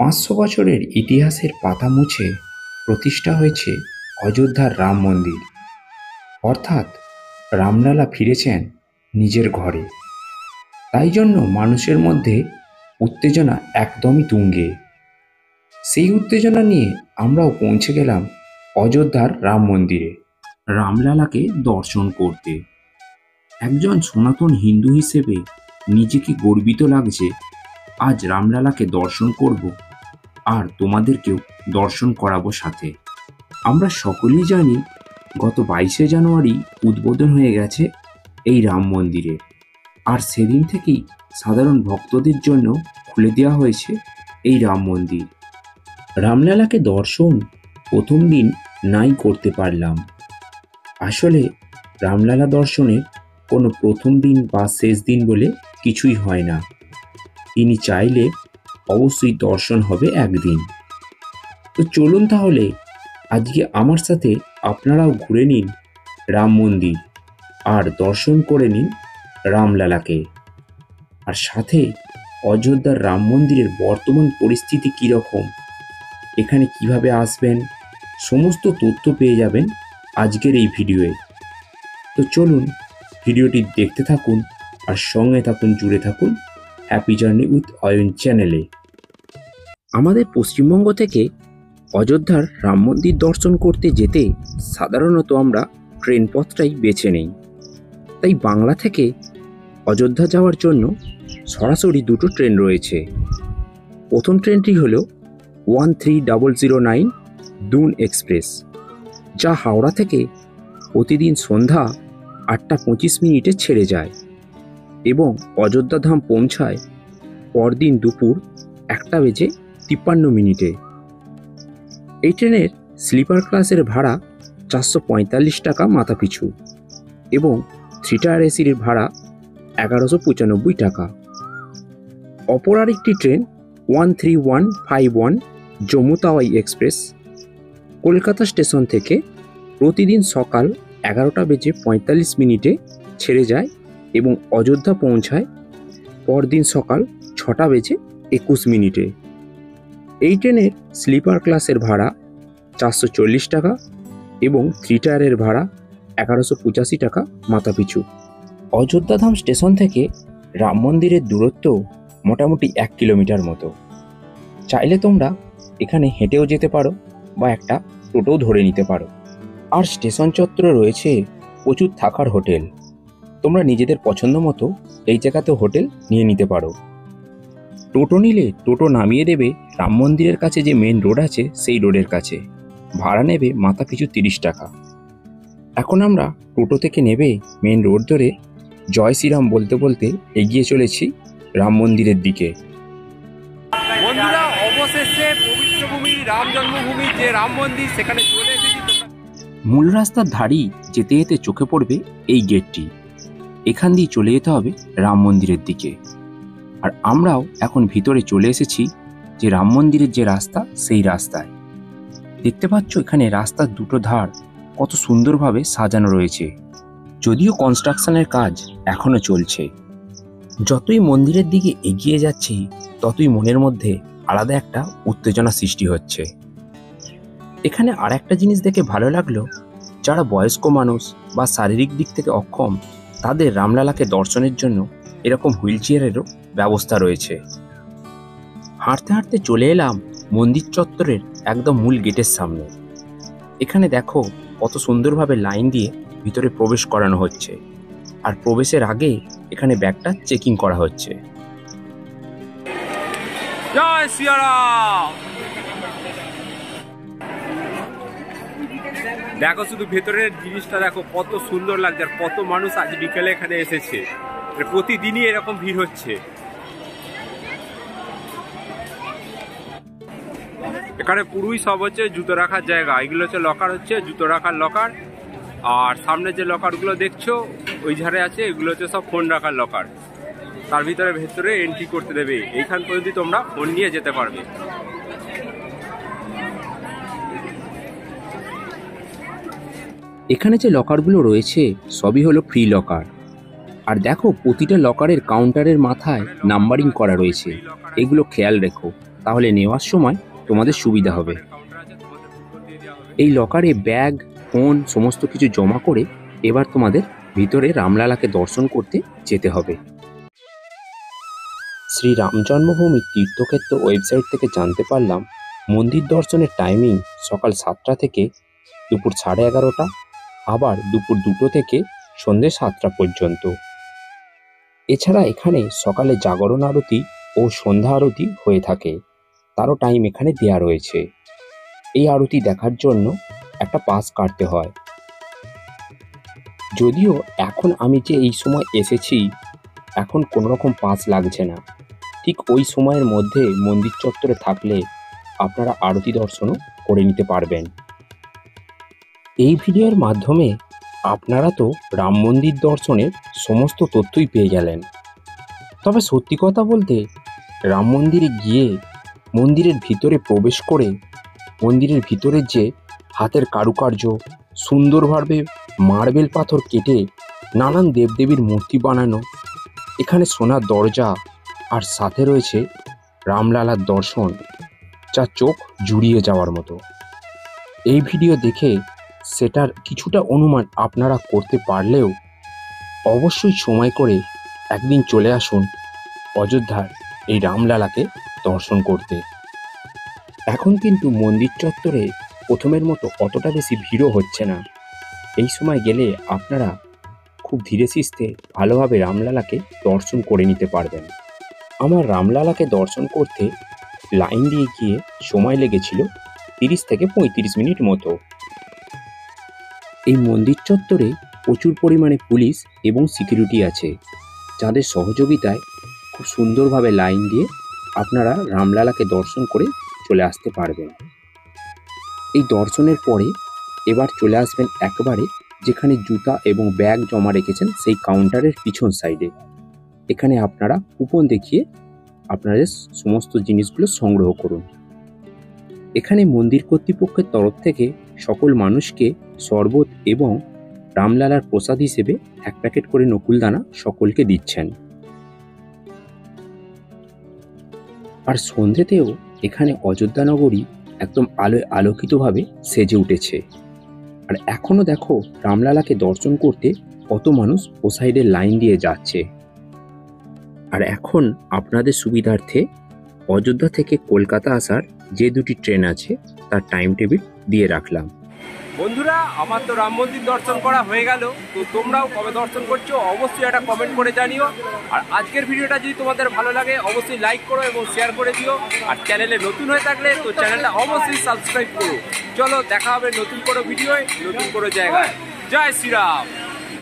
500 বছরের ইতিহাসের পাতা মুছে প্রতিষ্ঠা হয়েছে অযোধ্যার রাম মন্দির, অর্থাৎ রামলালা ফিরেছেন নিজের ঘরে। তাই জন্য মানুষের মধ্যে উত্তেজনা একদমই তুঙ্গে। সেই উত্তেজনা নিয়ে আমরাও পৌঁছে গেলাম অযোধ্যার রাম মন্দিরে রামলালাকে দর্শন করতে। একজন সনাতন হিন্দু হিসেবে নিজেকে গর্বিত লাগছে, আজ রামলালাকে দর্শন করব আর তোমাদেরকেও দর্শন করাবো সাথে। আমরা সকলেই জানি গত 22শে জানুয়ারি উদ্বোধন হয়ে গেছে এই রাম মন্দিরে, আর সেদিন থেকেই সাধারণ ভক্তদের জন্য খুলে দেওয়া হয়েছে এই রাম মন্দির। রামলালাকে দর্শন প্রথম দিন নাই করতে পারলাম। আসলে রামলালা দর্শনের কোনো প্রথম দিন বা শেষ দিন বলে কিছুই হয় না। তিনি চাইলে অবশ্যই দর্শন হবে একদিন। তো চলুন তাহলে আজকে আমার সাথে আপনারাও ঘুরে নিন রাম মন্দির আর দর্শন করে নিন রামলালাকে। আর সাথে অযোধ্যার রাম মন্দিরের বর্তমান পরিস্থিতি কীরকম, এখানে কিভাবে আসবেন, সমস্ত তথ্য পেয়ে যাবেন আজকের এই ভিডিওয়ে। তো চলুন ভিডিওটি দেখতে থাকুন আর সঙ্গে থাকুন, জুড়ে থাকুন হ্যাপি জার্নি উইথ অয়ন চ্যানেলে। আমাদের পশ্চিমবঙ্গ থেকে অযোধ্যার রাম মন্দির দর্শন করতে যেতে সাধারণত আমরা ট্রেন পথটাই বেছে নিই। তাই বাংলা থেকে অযোধ্যা যাওয়ার জন্য সরাসরি দুটো ট্রেন রয়েছে। প্রথম ট্রেনটি হলো 13009 দুন এক্সপ্রেস, যা হাওড়া থেকে প্রতিদিন সন্ধ্যা 8:25 ছেড়ে যায় এবং অযোধ্যা ধাম পৌঁছায় পরদিন দুপুর 1:53। এই ট্রেনের স্লিপার ক্লাসের ভাড়া 445 টাকা মাথাপিছু এবং 3 টায়ার এসির ভাড়া 1195 টাকা। অপর আরেকটি train 13151 Jammu Tawi express, Kolkata station থেকে প্রতিদিন সকাল 11:45 ছেড়ে যায় এবং অযোধ্যা পৌঁছায় পরদিন সকাল 6:21। এই ট্রেনের স্লিপার ক্লাসের ভাড়া 440 টাকা এবং 3 টায়ারের ভাড়া 1185 টাকা মাথাপিছু। অযোধ্যাধাম স্টেশন থেকে রাম মন্দিরের দূরত্ব মোটামুটি 1 কিলোমিটার মতো। চাইলে তোমরা এখানে হেঁটেও যেতে পারো বা একটা টোটোও ধরে নিতে পারো। আর স্টেশন চত্বরে রয়েছে প্রচুর থাকার হোটেল, তোমরা নিজেদের পছন্দ মতো এই জায়গাতে হোটেল নিয়ে নিতে পারো। টোটো নিলে টোটো নামিয়ে দেবে রাম মন্দিরের কাছে যে মেন রোড আছে সেই রোডের কাছে, ভাড়া নেবে মাথাপিছু 30 টাকা। এখন আমরা টোটো থেকে নেবে মেন রোড ধরে জয় শ্রীরাম বলতে বলতে এগিয়ে চলেছি রাম মন্দিরের দিকে। বন্ধুরা, অবশেষে পবিত্র ভূমি রাম জন্মভূমি যে রাম মন্দির সেখানে চলে এসেছি। মূল রাস্তার ধারেই যেতে যেতে চোখে পড়বে এই গেটটি। এখান দিয়ে চলে যেতে হবে রাম মন্দিরের দিকে। আর আমরাও এখন ভিতরে চলে এসেছি যে রাম মন্দিরের যে রাস্তা সেই রাস্তায়। দেখতে পাচ্ছ এখানে রাস্তার দুটো ধার কত সুন্দরভাবে সাজানো রয়েছে, যদিও কনস্ট্রাকশনের কাজ এখনো চলছে। যতই মন্দিরের দিকে এগিয়ে যাচ্ছি ততই মনের মধ্যে আলাদা একটা উত্তেজনা সৃষ্টি হচ্ছে। এখানে আর একটা জিনিস দেখে ভালো লাগলো, যারা বয়স্ক মানুষ বা শারীরিক দিক থেকে অক্ষম তাদের রামলালাকে দর্শনের জন্য এরকম হুইল চেয়ারেরও ব্যবস্থা রয়েছে। হাঁটতে হাঁটতে চলে এলাম মন্দির চত্বরের একদম মূল গেটের সামনে। এখানে দেখো কত সুন্দরভাবে লাইন দিয়ে ভিতরে প্রবেশ করানো হচ্ছে, আর প্রবেশের আগে এখানে ব্যাগটা চেকিং করা হচ্ছে। জয় শ্রীরাম। দেখো শুধু ভেতরের জিনিসটা দেখো কত সুন্দর লাগছে, আর কত মানুষ আজ বিকেলে এখানে এসেছে। প্রতিদিনই এরকম ভিড় হচ্ছে। এখানে পুরোই সব হচ্ছে জুতো রাখার জায়গা। এগুলো হচ্ছে লকার, হচ্ছে জুতো রাখার লকার। আর সামনে যে লকারগুলো দেখছো ওই ধারে আছে, এগুলো হচ্ছে সব ফোন রাখার লকার। তার ভেতরে এন্ট্রি করতে দেবে, এইখান পর্যন্ত তোমরা ফোন নিয়ে যেতে পারবে। এখানে যে লকারগুলো রয়েছে সবই হলো ফ্রি লকার। আর দেখো প্রতিটা লকারের কাউন্টারের মাথায় নাম্বারিং করা রয়েছে, এগুলো খেয়াল রেখো। তাহলে নেওয়ার সময় তোমাদের সুবিধা হবে। এই লকারে ব্যাগ, ফোন সমস্ত কিছু জমা করে এবার তোমাদের ভিতরে রামলালাকে দর্শন করতে যেতে হবে। শ্রী রাম জন্মভূমি তীর্থক্ষেত্র ওয়েবসাইট থেকে জানতে পারলাম মন্দির দর্শনের টাইমিং সকাল 7টা থেকে দুপুর 11:30, আবার দুপুর 2টো থেকে সন্ধ্যে 7টা পর্যন্ত। এছাড়া এখানে সকালে জাগরণ আরতি ও সন্ধ্যা আরতি হয়ে থাকে, তারও টাইম এখানে দেয়া রয়েছে। এই আরতি দেখার জন্য একটা পাস কাটতে হয়। যদিও এখন আমি যে এই সময় এসেছি এখন কোনো রকম পাস লাগছে না, ঠিক ওই সময়ের মধ্যে মন্দির চত্বরে থাকলে আপনারা আরতি দর্শনও করে নিতে পারবেন। এই ভিডিওর মাধ্যমে আপনারা তো রাম মন্দির দর্শনের সমস্ত তথ্যই পেয়ে গেলেন। তবে সত্যি কথা বলতে রাম মন্দিরে গিয়ে মন্দিরের ভিতরে প্রবেশ করে মন্দিরের ভিতরে যে হাতের কারুকার্য, সুন্দরভাবে মার্বেল পাথর কেটে নানান দেবদেবীর মূর্তি বানানো, এখানে সোনার দরজা আর সাথে রয়েছে রামলালার দর্শন, যা চোখ জুড়িয়ে যাওয়ার মতো। এই ভিডিও দেখে সেটার কিছুটা অনুমান আপনারা করতে পারলেও অবশ্যই সময় করে একদিন চলে আসুন অযোধ্যার এই রামলালাকে দর্শন করতে। এখন কিন্তু মন্দির চত্বরে প্রথমের মতো অতটা বেশি ভিড়ও হচ্ছে না। এই সময় গেলে আপনারা খুব ধীরে সুস্থে ভালোভাবে রামলালাকে দর্শন করে নিতে পারবেন। আমার রামলালাকে দর্শন করতে লাইন দিয়ে গিয়ে সময় লেগেছিল 30 থেকে 35 মিনিট মতো। এই মন্দির চত্বরে প্রচুর পরিমাণে পুলিশ এবং সিকিউরিটি আছে, যাদের সহযোগিতায় খুব সুন্দরভাবে লাইন দিয়ে আপনারা রামলালাকে দর্শন করে চলে আসতে পারবেন। এই দর্শনের পরে এবার চলে আসবেন একবারে যেখানে জুতা এবং ব্যাগ জমা রেখেছেন সেই কাউন্টারের পিছন সাইডে। এখানে আপনারা কুপন দেখিয়ে আপনাদের সমস্ত জিনিসগুলো সংগ্রহ করুন। এখানে মন্দির কর্তৃপক্ষের তরফ থেকে সকল মানুষকে শরবত এবং রামলালার প্রসাদ হিসেবে 1 প্যাকেট করে নকুলদানা সকলকে দিচ্ছেন। আর সন্ধ্যেতেও এখানে অযোধ্যা নগরী একদম আলোয় আলোকিতভাবে সেজে উঠেছে। আর এখনো দেখো রামলালাকে দর্শন করতে কত মানুষ ও সাইডে লাইন দিয়ে যাচ্ছে। আর এখন আপনাদের সুবিধার্থে অযোধ্যা থেকে কলকাতা আসার যে 2টি ট্রেন আছে তার টাইম টেবিল দিয়ে রাখলাম। বন্ধুরা, আমার তো রাম মন্দির দর্শন করা হয়ে গেল, তো তোমরাও কবে দর্শন করছো অবশ্যই একটা কমেন্ট করে জানিও। আর আজকের ভিডিওটা যদি তোমাদের ভালো লাগে অবশ্যই লাইক করো এবং শেয়ার করে দিও। আর চ্যানেলে নতুন হয়ে থাকলে তো চ্যানেলটা অবশ্যই সাবস্ক্রাইব করো। চলো দেখা হবে নতুন কোনো ভিডিওয়, নতুন কোনো জায়গায়। জয় শ্রীরাম।